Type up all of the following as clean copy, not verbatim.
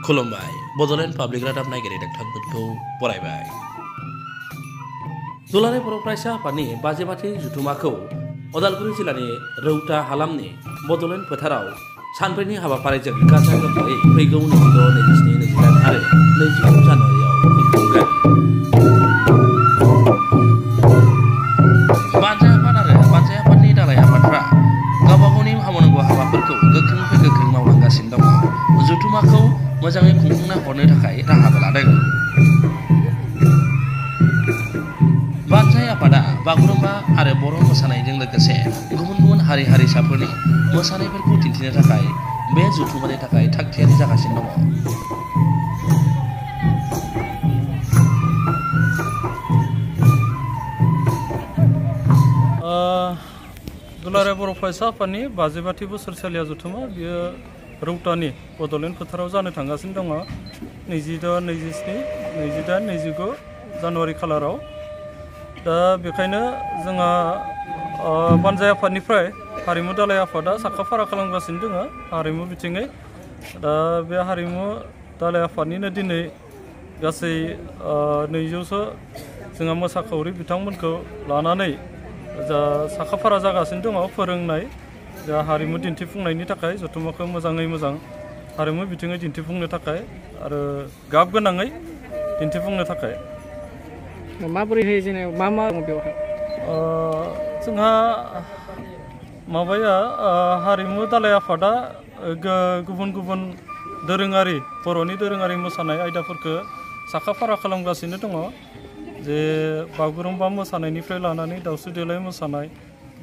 खुलुमबाय बड'लेण्ड पाब्लिक रादाब नायगिरि नोंथांमोनखौ बरायबाय। दुलाराय बर' फरायसा आफादनि बाजिबाथि जथुमाखौ उदालगुरि जिल्लानि रौता हालामनि बड'लेण्ड फोथाराव सानब्रैनि हाबाफारिजों गाजा गोमजायै फैगौ 26, 27, 28 आरो 29 जानुवारियाव खुंफुंगोन। बानजाय आफाद आरो बानजाय आफादनि दालाय आफादफ्रा गावबा गावनि मावनांगौ हाबाफोरखौ गोख्रोंनिफ्राय गोख्रों मावलांगासिनो दङ। जथुमाखौ मोजाङै खुंफुंना हरनो थाखाय राहाबो लादों। बानजाय आफादा बागुरुम्बा आरो बर' मोसानायजों लोगोसे गुबुन गुबुन हारि हारिसाफोरनि मोसानायफोरखौ दिन्थिनो थाखाय बे जथुमानि थाखाय थागथियारि जागासिनो दङ। दुलाराय बर' फरायसा आफादनि 52 बोसोरसालिया जथुमा बियो रौतानि बड'लेण्ड फोथाराव जानो थांगासिनो दङ 26, 27, 28, 29 जानुवारि खालाराव। दा बेखायनो जोंहा बानजाय आफादनिफ्राय हारिमु दालाय आफादा साखाफारा खालामगासिनो दङ हारिमु बिथिङै। दा बे हारिमु दालाय आफादनिनो दिनै गासै 200सो जोंहा मोसाखावरि बिथांमोनखौ लानानै जा साखाफारा जागासिनो दङ फोरोंनाय जा हारिमु दिन्थिफुंनायनि थाखाय जथुमाखौ मोजाङै मोजां हारिमु बिथिङै दिन्थिफुंनो थाखाय आरो गाब गोनाङै दिन्थिफुंनो थाखाय। माबोरैहाय जेनेबा मा बेवहाय जोंहा माबाया हारिमु दालाय आफादा गुबुन गुबुन दोरोङारि बर'नि दोरोङारि मोसानाय आयदाफोरखौ साखाफारा खालामगासिनो दङ। जे बागुरुम्बा मोसानायनिफ्राय लानानै दावस्रि देलाय मोसानाय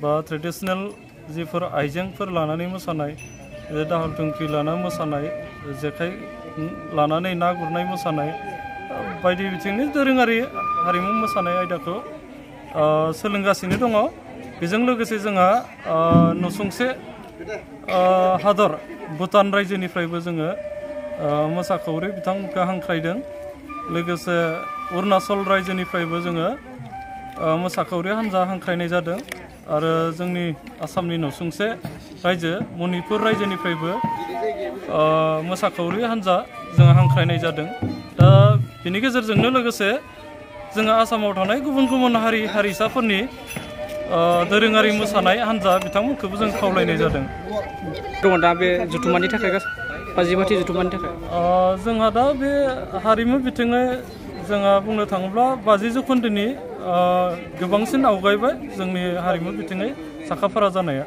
बा ट्रेडिशनेल जिफोर आइजेंफोर लानानै मोसानाय, दाहाल थुंग्रि लाना मोसानाय, जेखाइ लानानै ना गुरनाय मोसानाय, बायदि बिथिंनि दोरोङारि हारिमु मोसानाय आयदाखौ सोलोंगासिनो दङ। बेजों लोगोसे जोंहा नसुंसे हादर भुटान रायजोनिफ्रायबो जोङो मोसाखावरि बिथांमोनखौ हांख्रायदों। लोगोसे अरुणाचल रायजोनिफ्रायबो जोङो मोसाखावरि हान्जा हांख्रायनाय जादों आरो जोंनि आसामनि नसुंसे रायजो मणिपुर रायजोनिफ्रायबो मोसाखावरि हान्जा जोङो हांख्रायनाय जादों। दा बेनि गेजेरजोंनो लोगोसे जोङो आसामाव थानाय गुबुन गुबुन हारि हारिसाफोरनि दोरोङारि मोसानाय हान्जा बिथांमोनखौबो जों खावलायनाय जादों। दङ दा बे जथुमानि थाखाय 52 जथुमानि थाखाय जोंहा दा बे हारिमु बिथिङै जोंहा बुंनो थाङोब्ला 50 जौखोन्दोनि गोबांसिन आवगायबाय जोंनि हारिमु बिथिङै साखाफारा जानाया।